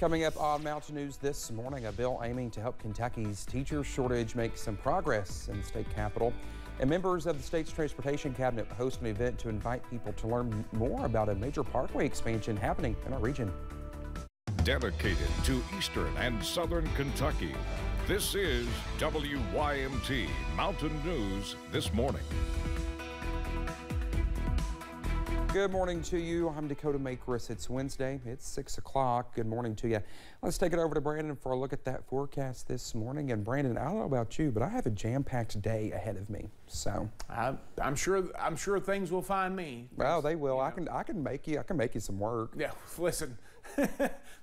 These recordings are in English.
Coming up on Mountain News this morning, a bill aiming to help Kentucky's teacher shortage make some progress in the state capitol. And members of the state's transportation cabinet host an event to invite people to learn more about a major parkway expansion happening in our region. Dedicated to Eastern and Southern Kentucky, this is WYMT Mountain News This Morning. Good morning to you. I'm Dakota Makris. It's Wednesday. It's 6 o'clock. Good morning to you. Let's take it over to Brandon for a look at that forecast this morning. And Brandon, I don't know about you, but I have a jam-packed day ahead of me. So I'm sure things will find me. Well, they will. I can make you some work. Yeah. Listen,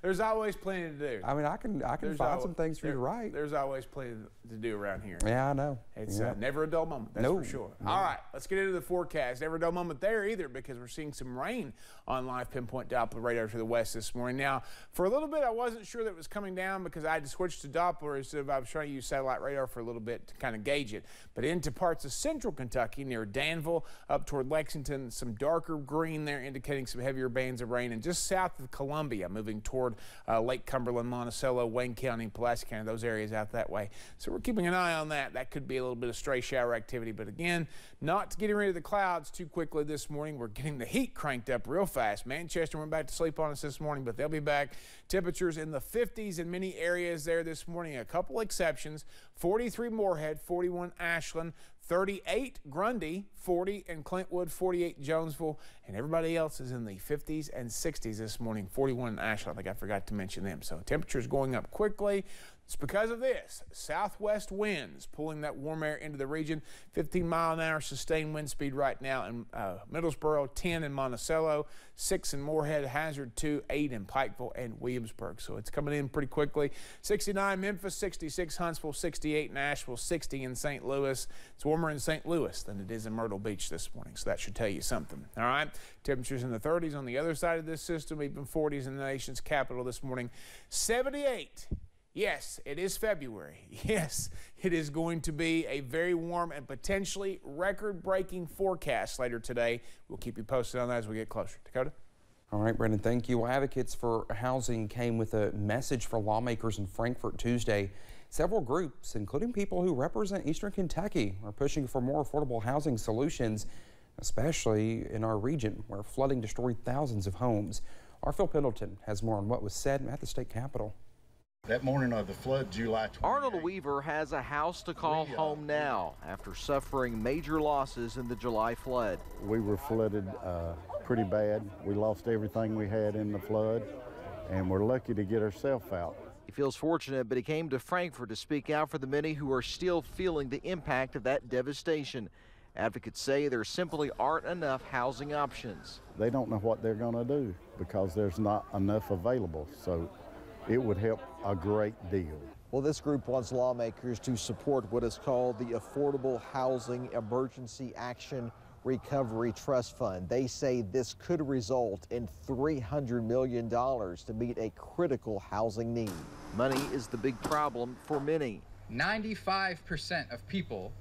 there's always plenty to do. I mean, I can find some things for you to write. There's always plenty to do around here. Yeah, I know. It's never a dull moment. That's for sure. No. All right, let's get into the forecast. Never a dull moment there either, because we're seeing some rain on live pinpoint Doppler radar to the west this morning. Now, for a little bit, I wasn't sure that it was coming down because I had to switch to Doppler instead of I was trying to use satellite radar for a little bit to kind of gauge it. But into parts of central Kentucky near Danville, up toward Lexington, some darker green there indicating some heavier bands of rain. And just south of Columbia, moving toward Lake Cumberland, Monticello, Wayne County, Pulaski County, those areas out that way. So we're keeping an eye on that. That could be a little bit of stray shower activity. But again, not getting rid of the clouds too quickly this morning. We're getting the heat cranked up real fast. Manchester went back to sleep on us this morning, but they'll be back. Temperatures in the 50s in many areas there this morning. A couple exceptions. 43 Moorhead, 41 Ashland, 38 Grundy, 40 in Clintwood, 48 Jonesville, and everybody else is in the 50s and 60s this morning. 41 in Ashland. I think I forgot to mention them. So temperatures going up quickly. It's because of this. Southwest winds pulling that warm air into the region. 15-mile-an-hour sustained wind speed right now in Middlesboro, 10 in Monticello, 6 in Moorhead, Hazard 2, 8 in Pikeville and Williamsburg. So it's coming in pretty quickly. 69 Memphis, 66 Huntsville, 68 in Asheville, 60 in St. Louis. It's warmer in St. Louis than it is in Myrtle Beach this morning, so that should tell you something. All right, temperatures in the 30s on the other side of this system, even 40s in the nation's capital this morning. 78. Yes, it is February. Yes, it is going to be a very warm and potentially record-breaking forecast later today. We'll keep you posted on that as we get closer. Dakota? All right, Brendan, thank you. Advocates for housing came with a message for lawmakers in Frankfort Tuesday. Several groups, including people who represent Eastern Kentucky, are pushing for more affordable housing solutions, especially in our region where flooding destroyed thousands of homes. Our Phil Pendleton has more on what was said at the state capitol. That morning of the flood, July 28th. Arnold Weaver has a house to call home now after suffering major losses in the July flood. We were flooded pretty bad. We lost everything we had in the flood, and we're lucky to get ourselves out. He feels fortunate, but he came to Frankfort to speak out for the many who are still feeling the impact of that devastation. Advocates say there simply aren't enough housing options. They don't know what they're going to do because there's not enough available. So it would help a great deal. Well, this group wants lawmakers to support what is called the Affordable Housing Emergency Action Recovery Trust Fund. They say this could result in $300 million to meet a critical housing need. Money is the big problem for many. 95% of people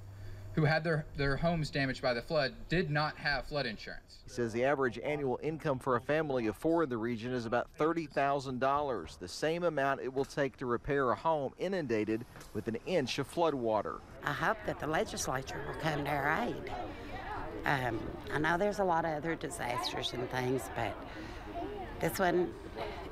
who had their homes damaged by the flood did not have flood insurance. He says the average annual income for a family of 4 in the region is about $30,000, the same amount it will take to repair a home inundated with an inch of flood water. I hope that the legislature will come to our aid. I know there's a lot of other disasters and things, but this one,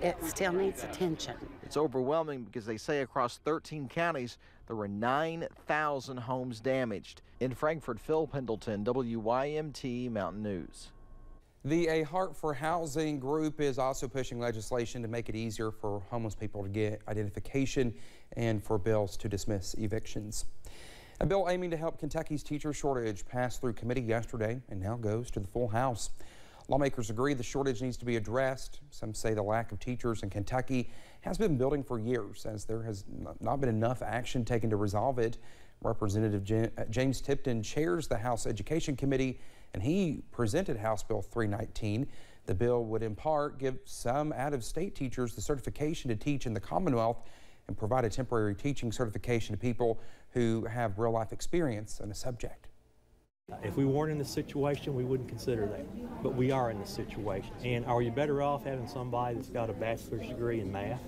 it still needs attention. It's overwhelming because they say across 13 counties there were 9,000 homes damaged. In Frankfort, Phil Pendleton, WYMT Mountain News. The A Heart for Housing group is also pushing legislation to make it easier for homeless people to get identification and for bills to dismiss evictions. A bill aiming to help Kentucky's teacher shortage passed through committee yesterday and now goes to the full House. Lawmakers agree the shortage needs to be addressed. Some say the lack of teachers in Kentucky has been building for years, as there has not been enough action taken to resolve it. Representative James Tipton chairs the House Education Committee, and he presented House Bill 319. The bill would in part give some out-of-state teachers the certification to teach in the Commonwealth and provide a temporary teaching certification to people who have real-life experience in a subject. If we weren't in this situation, we wouldn't consider that. But we are in this situation. And are you better off having somebody that's got a bachelor's degree in math,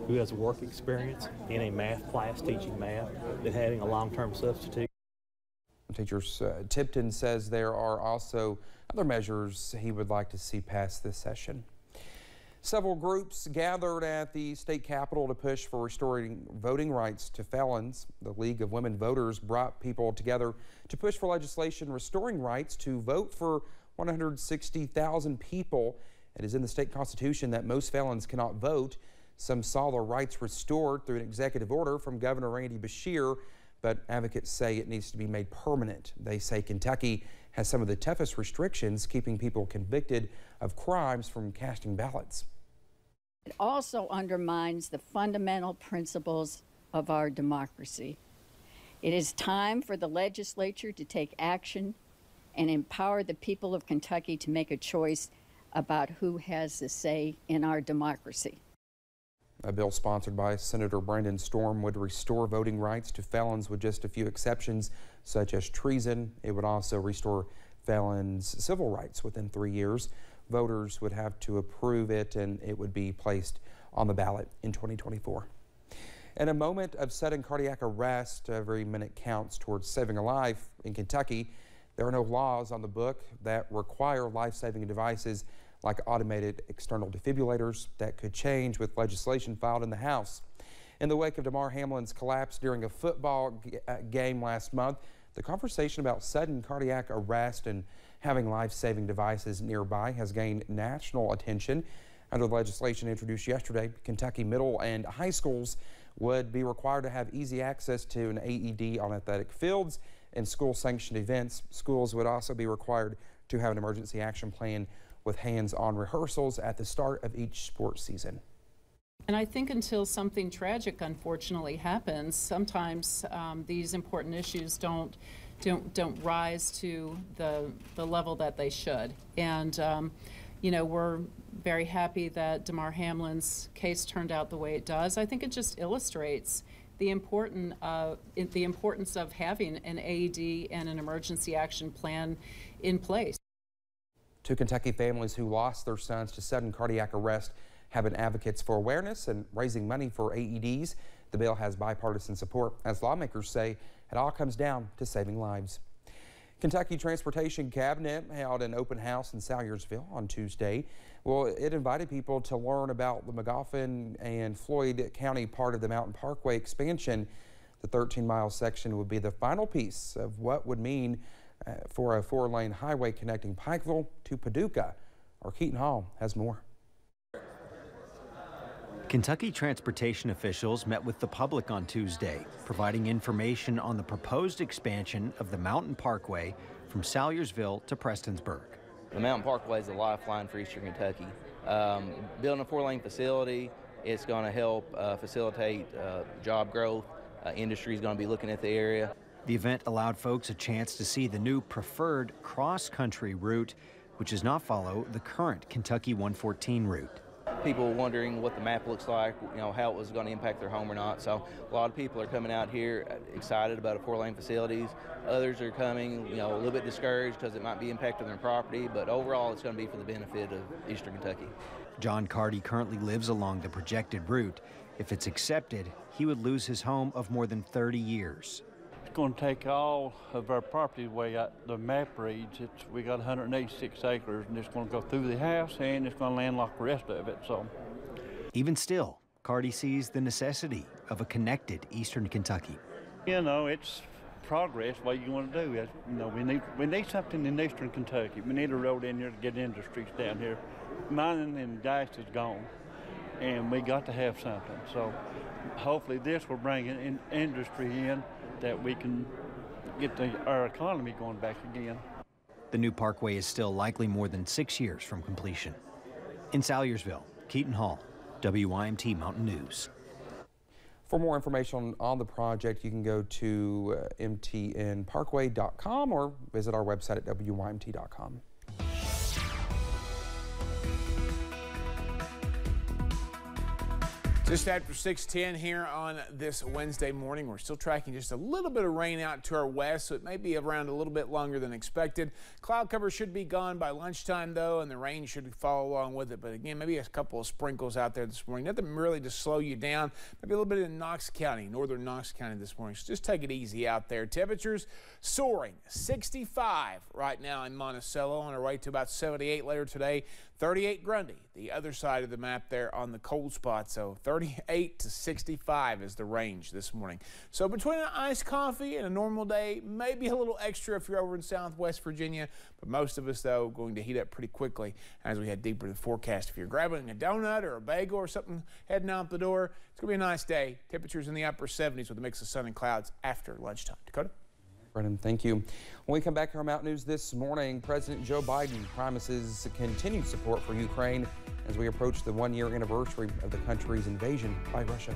who has work experience in a math class teaching math, than having a long-term substitute? Teachers Tipton says there are also other measures he would like to see passed this session. Several groups gathered at the state capitol to push for restoring voting rights to felons. The League of Women Voters brought people together to push for legislation restoring rights to vote for 160,000 people. It is in the state constitution that most felons cannot vote. Some saw their rights restored through an executive order from Governor Randy Beshear, but advocates say it needs to be made permanent. They say Kentucky has some of the toughest restrictions keeping people convicted of crimes from casting ballots. It also undermines the fundamental principles of our democracy. It is time for the legislature to take action and empower the people of Kentucky to make a choice about who has the say in our democracy. A bill sponsored by Senator Brandon Storm would restore voting rights to felons with just a few exceptions, such as treason. It would also restore felons' civil rights within 3 years. Voters would have to approve it, and it would be placed on the ballot in 2024. In a moment of sudden cardiac arrest, every minute counts towards saving a life. In Kentucky, there are no laws on the book that require life-saving devices like automated external defibrillators. That could change with legislation filed in the House. In the wake of Damar Hamlin's collapse during a football game last month, the conversation about sudden cardiac arrest and having life-saving devices nearby has gained national attention. Under the legislation introduced yesterday, Kentucky middle and high schools would be required to have easy access to an AED on athletic fields and school-sanctioned events. Schools would also be required to have an emergency action plan with hands-on rehearsals at the start of each sports season. And I think until something tragic, unfortunately, happens, sometimes these important issues don't rise to the level that they should. And you know, we're very happy that Damar Hamlin's case turned out the way it does. I think it just illustrates the importance of having an AED and an emergency action plan in place. Two Kentucky families who lost their sons to sudden cardiac arrest have been advocates for awareness and raising money for AEDs. The bill has bipartisan support, as lawmakers say it all comes down to saving lives. Kentucky Transportation Cabinet held an open house in Salyersville on Tuesday. Well, it invited people to learn about the Magoffin and Floyd County part of the Mountain Parkway expansion. The 13-mile section would be the final piece of what would mean for a 4-lane highway connecting Pikeville to Paducah. Our Keaton Hall has more. Kentucky transportation officials met with the public on Tuesday, providing information on the proposed expansion of the Mountain Parkway from Salyersville to Prestonsburg. The Mountain Parkway is a lifeline for Eastern Kentucky. Building a 4-lane facility, it's going to help facilitate job growth. Industry is going to be looking at the area. The event allowed folks a chance to see the new preferred cross-country route, which does not follow the current Kentucky 114 route. People wondering what the map looks like, you know, how it was going to impact their home or not. So a lot of people are coming out here excited about a 4-lane facilities. Others are coming, you know, a little bit discouraged because it might be impacting their property, but overall it's going to be for the benefit of Eastern Kentucky. John Carty currently lives along the projected route. If it's accepted, he would lose his home of more than 30 years. It's going to take all of our property away. The map reads we got 186 acres, and it's going to go through the house, and it's going to landlock the rest of it. So, even still, Carty sees the necessity of a connected Eastern Kentucky. You know, it's progress. What you want to do is, you know, we need something in Eastern Kentucky. We need a road in here to get industries down here. Mining and gas is gone, and we got to have something. So, hopefully, this will bring an industry in that we can get our economy going back again. The new parkway is still likely more than 6 years from completion. In Salyersville, Keaton Hall, WYMT Mountain News. For more information on the project, you can go to mtnparkway.com or visit our website at wymt.com. Just after 6:10 here on this Wednesday morning, we're still tracking just a little bit of rain out to our west, so it may be around a little bit longer than expected. Cloud cover should be gone by lunchtime, though, and the rain should follow along with it. But again, maybe a couple of sprinkles out there this morning. Nothing really to slow you down. Maybe a little bit in Knox County, northern Knox County this morning. So just take it easy out there. Temperatures soaring, 65 right now in Monticello, on our way to about 78 later today. 38 Grundy, the other side of the map there on the cold spot. So 38 to 65 is the range this morning. So between an iced coffee and a normal day, maybe a little extra if you're over in Southwest Virginia, but most of us, though, going to heat up pretty quickly as we head deeper into the forecast. If you're grabbing a donut or a bagel or something heading out the door, it's going to be a nice day. Temperatures in the upper 70s with a mix of sun and clouds after lunchtime. Dakota? Brennan, thank you. When we come back to our Mountain News this morning, President Joe Biden promises continued support for Ukraine as we approach the one-year anniversary of the country's invasion by Russia.